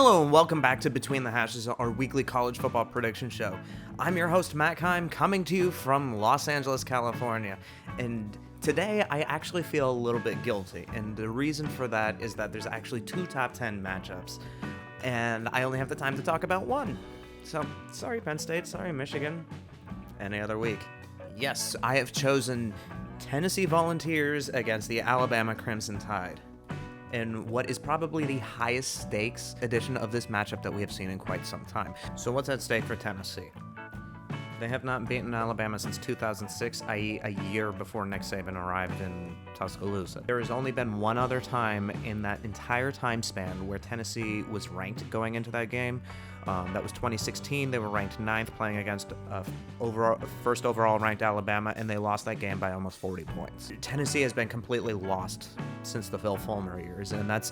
Hello and welcome back to Between the Hashes, our weekly college football prediction show. I'm your host, Matt Keim, coming to you from Los Angeles, California. And today I actually feel a little bit guilty. And the reason for that is that there's actually two top 10 matchups. And I only have the time to talk about one. So, sorry Penn State, sorry Michigan. Any other week. Yes, I have chosen Tennessee Volunteers against the Alabama Crimson Tide, in what is probably the highest stakes edition of this matchup that we have seen in quite some time. So what's at stake for Tennessee? They have not beaten Alabama since 2006, i.e. a year before Nick Saban arrived in Tuscaloosa. There has only been one other time in that entire time span where Tennessee was ranked going into that game. That was 2016. They were ranked 9th, playing against first overall ranked Alabama, and they lost that game by almost 40 points. Tennessee has been completely lost since the Phil Fulmer years, and that's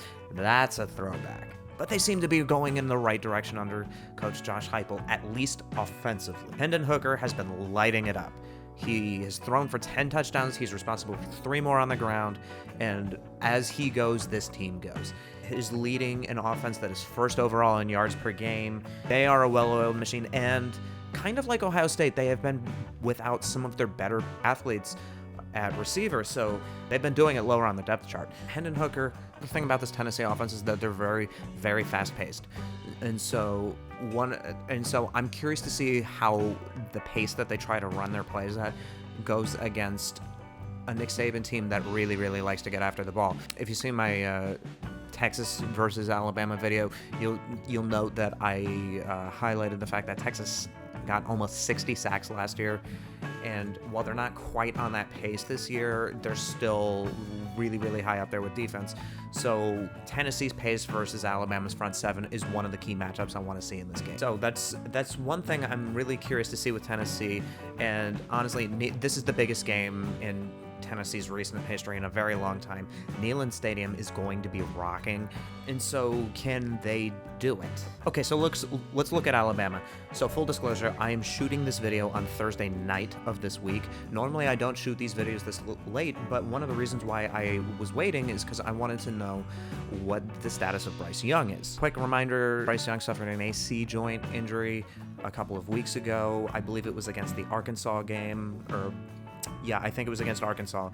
a throwback. But they seem to be going in the right direction under Coach Josh Heupel, at least offensively. Hendon has been lighting it up. He has thrown for 10 touchdowns. He's responsible for 3 more on the ground. And as he goes, this team goes. He's leading an offense that is first overall in yards per game. They are a well-oiled machine. And kind of like Ohio State, they have been without some of their better athletes at receiver, so they've been doing it lower on the depth chart. Hendon Hooker, the thing about this Tennessee offense is that they're very, very fast-paced. And so I'm curious to see how the pace that they try to run their plays at goes against a Nick Saban team that really, really likes to get after the ball. If you see my Texas versus Alabama video, you'll note that I highlighted the fact that Texas got almost 60 sacks last year, and while they're not quite on that pace this year, they're still really, really high up there with defense. So Tennessee's pace versus Alabama's front seven is one of the key matchups I want to see in this game. So that's one thing I'm really curious to see with Tennessee, and honestly, this is the biggest game in Tennessee's recent history in a very long time. Neyland Stadium is going to be rocking, and so can they do it? Okay, so let's look at Alabama. So full disclosure, I am shooting this video on Thursday night of this week. Normally I don't shoot these videos this late, but one of the reasons why I was waiting is because I wanted to know what the status of Bryce Young is. Quick reminder, Bryce Young suffered an AC joint injury a couple of weeks ago. I believe it was against the Arkansas game, I think it was against Arkansas.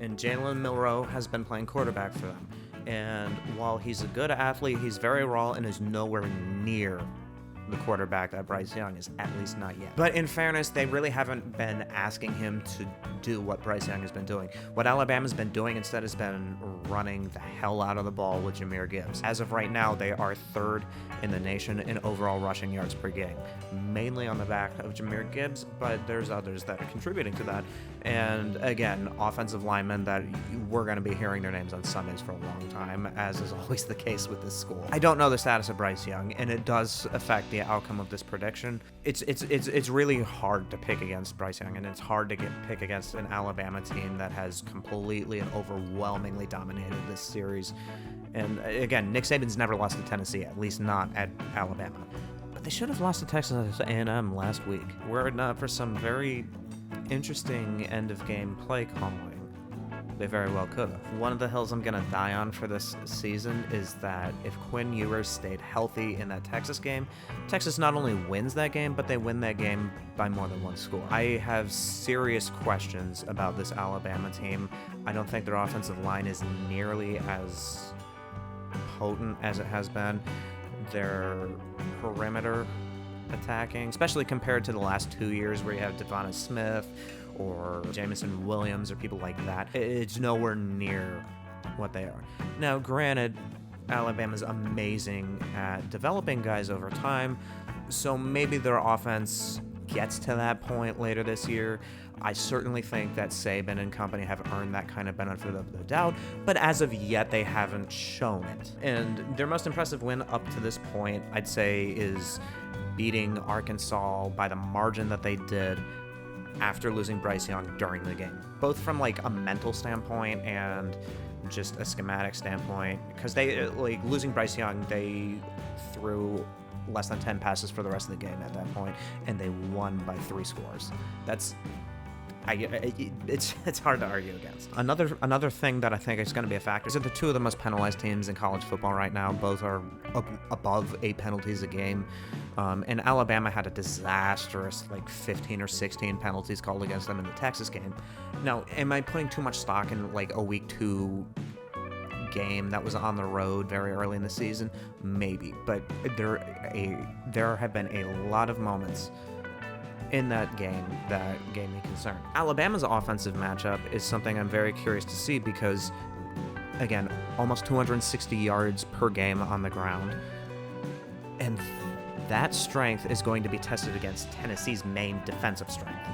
And Jalen Milroe has been playing quarterback for them. And while he's a good athlete, he's very raw and is nowhere near the quarterback that Bryce Young is, at least not yet. But in fairness, they really haven't been asking him to do what Bryce Young has been doing. What Alabama's been doing instead has been running the hell out of the ball with Jahmyr Gibbs. As of right now, they are 3rd in the nation in overall rushing yards per game, mainly on the back of Jahmyr Gibbs, but there's others that are contributing to that. And again, offensive linemen that we're going to be hearing their names on Sundays for a long time, as is always the case with this school. I don't know the status of Bryce Young, and it does affect the outcome of this prediction. It's really hard to pick against Bryce Young, and it's hard to pick against an Alabama team that has completely and overwhelmingly dominated this series. And again, Nick Saban's never lost to Tennessee, at least not at Alabama. But they should have lost to Texas A&M last week. Were it not for some very interesting end-of-game play calling, they very well could have. One of the hills I'm going to die on for this season is that if Quinn Ewers stayed healthy in that Texas game, Texas not only wins that game, but they win that game by more than one score. I have serious questions about this Alabama team. I don't think their offensive line is nearly as potent as it has been. Their perimeter attacking, especially compared to the last 2 years where you have Devonta Smith or Jamison Williams or people like that, it's nowhere near what they are. Now, granted, Alabama's amazing at developing guys over time, so maybe their offense gets to that point later this year. I certainly think that Saban and company have earned that kind of benefit of the doubt, but as of yet, they haven't shown it. And their most impressive win up to this point, I'd say, is beating Arkansas by the margin that they did after losing Bryce Young during the game, both from like a mental standpoint and just a schematic standpoint, because they losing Bryce Young, they threw less than 10 passes for the rest of the game at that point, and they won by 3 scores. That's It's hard to argue against. Another thing that I think is going to be a factor is that the two of the most penalized teams in college football right now. Both are above 8 penalties a game, and Alabama had a disastrous 15 or 16 penalties called against them in the Texas game. Now, am I putting too much stock in a week 2 game that was on the road very early in the season? Maybe, but there have been a lot of moments in that game that gave me concern. Alabama's offensive matchup is something I'm very curious to see because, again, almost 260 yards per game on the ground, and that strength is going to be tested against Tennessee's main defensive strength.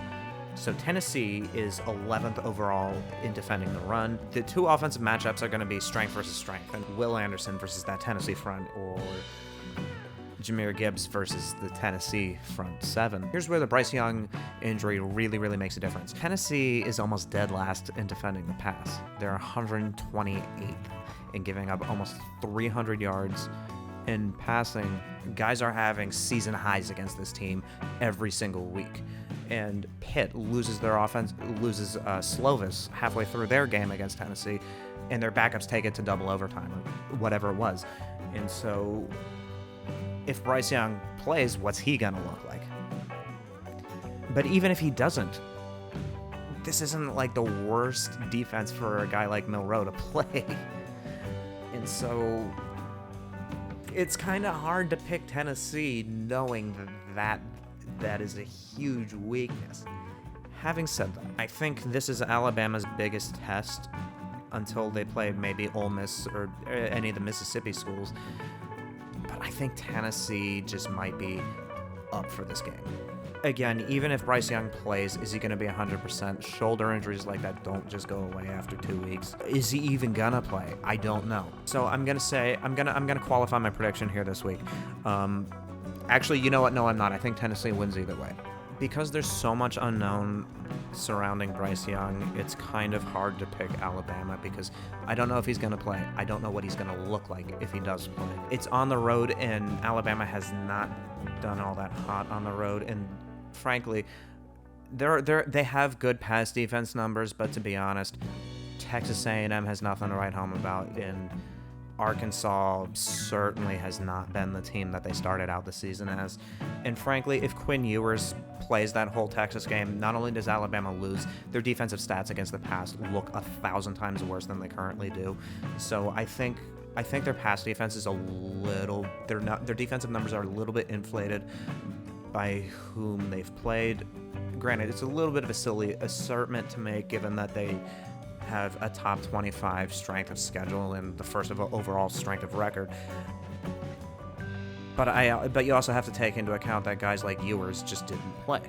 So Tennessee is 11th overall in defending the run. The two offensive matchups are going to be strength versus strength, and Will Anderson versus that Tennessee front, or Jahmyr Gibbs versus the Tennessee front seven. Here's where the Bryce Young injury really makes a difference. Tennessee is almost dead last in defending the pass. They're 128th in giving up almost 300 yards in passing. Guys are having season highs against this team every single week. And Pitt loses Slovis halfway through their game against Tennessee, and their backups take it to double overtime or whatever it was. And so if Bryce Young plays, what's he gonna look like? But even if he doesn't, this isn't the worst defense for a guy like Milroe to play. And so it's kind of hard to pick Tennessee knowing that is a huge weakness. Having said that, I think this is Alabama's biggest test until they play maybe Ole Miss or any of the Mississippi schools. But I think Tennessee just might be up for this game. Again, even if Bryce Young plays, is he going to be 100%? Shoulder injuries like that don't just go away after 2 weeks. Is he even gonna play? I don't know. So I'm gonna qualify my prediction here this week. Actually, you know what? No, I'm not. I think Tennessee wins either way. Because there's so much unknown surrounding Bryce Young, it's kind of hard to pick Alabama because I don't know if he's going to play. I don't know what he's going to look like if he does play. It's on the road, and Alabama has not done all that hot on the road. And frankly, they have good pass defense numbers, but to be honest, Texas A&M has nothing to write home about, and Arkansas certainly has not been the team that they started out the season as. And frankly, if Quinn Ewers plays that whole Texas game, not only does Alabama lose, their defensive stats against the pass look 1,000 times worse than they currently do. So I think their pass defense is their defensive numbers are a little bit inflated by whom they've played. Granted, it's a little bit of a silly assertment to make given that they have a top 25 strength of schedule and the first of overall strength of record. But you also have to take into account that guys like Ewers just didn't play.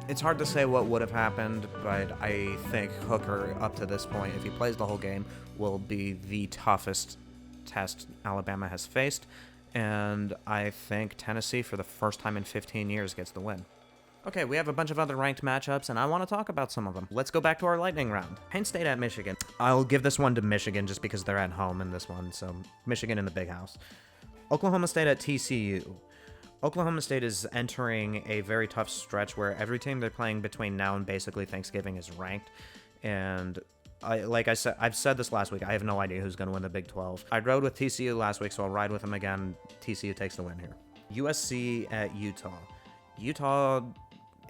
It's hard to say what would have happened, but I think Hooker, up to this point, if he plays the whole game, will be the toughest test Alabama has faced. And I think Tennessee, for the first time in 15 years, gets the win. Okay, we have a bunch of other ranked matchups, and I want to talk about some of them. Let's go back to our lightning round. Penn State at Michigan. I'll give this one to Michigan just because they're at home in this one, so Michigan in the big house. Oklahoma State at TCU. Oklahoma State is entering a very tough stretch where every team they're playing between now and basically Thanksgiving is ranked, and I've said this last week, I have no idea who's going to win the Big 12. I rode with TCU last week, so I'll ride with them again. TCU takes the win here. USC at Utah. Utah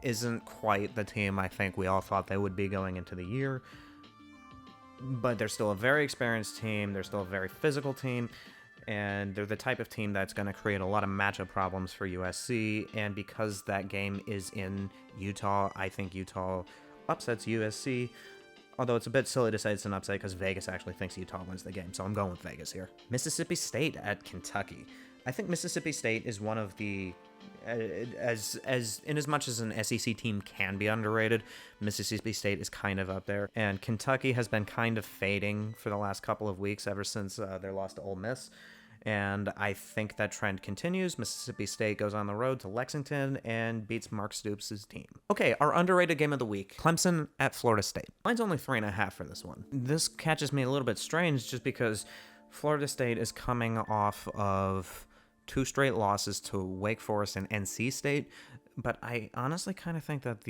isn't quite the team I think we all thought they would be going into the year, but they're still a very experienced team. They're still a very physical team, and they're the type of team that's going to create a lot of matchup problems for USC, and because that game is in Utah, I think Utah upsets USC, although it's a bit silly to say it's an upset because Vegas actually thinks Utah wins the game, so I'm going with Vegas here. Mississippi State at Kentucky. I think Mississippi State is one of the as much as an SEC team can be underrated, Mississippi State is kind of up there, and Kentucky has been kind of fading for the last couple of weeks ever since their loss to Ole Miss, and I think that trend continues. Mississippi State goes on the road to Lexington and beats Mark Stoops' team. Okay, our underrated game of the week, Clemson at Florida State. Mine's only 3.5 for this one. This catches me a little bit strange just because Florida State is coming off of 2 straight losses to Wake Forest and NC State, But I honestly kind of think that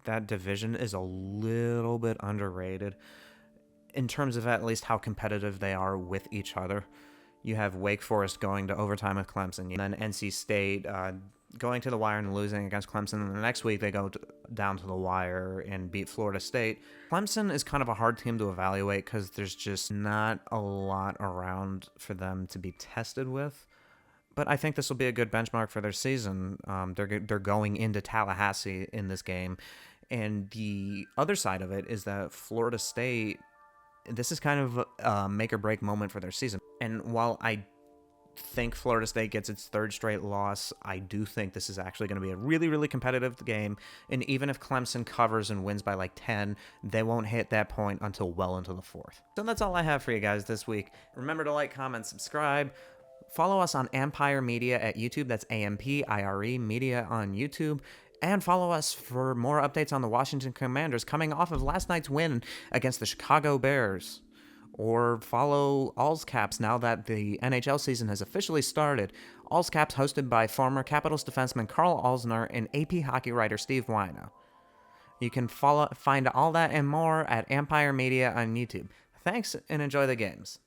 that division is a little bit underrated in terms of at least how competitive they are with each other. You have Wake Forest going to overtime with Clemson, and then NC State going to the wire and losing against Clemson. And the next week they go down to the wire and beat Florida State. Clemson is kind of a hard team to evaluate because there's just not a lot around for them to be tested with. But I think this will be a good benchmark for their season. They're going into Tallahassee in this game. And the other side of it is that Florida State, this is kind of a make or break moment for their season. And while I think Florida State gets its third straight loss, I do think this is actually going to be a really, really competitive game. And even if Clemson covers and wins by like 10, they won't hit that point until well into the fourth. So that's all I have for you guys this week. Remember to like, comment, subscribe. Follow us on Empire Media at YouTube. That's AMPIRE Media on YouTube. And follow us for more updates on the Washington Commanders coming off of last night's win against the Chicago Bears. Or follow All's Caps now that the NHL season has officially started. All's Caps hosted by former Capitals defenseman Carl Alzner and AP hockey writer Steve Wino. You can find all that and more at Empire Media on YouTube. Thanks and enjoy the games.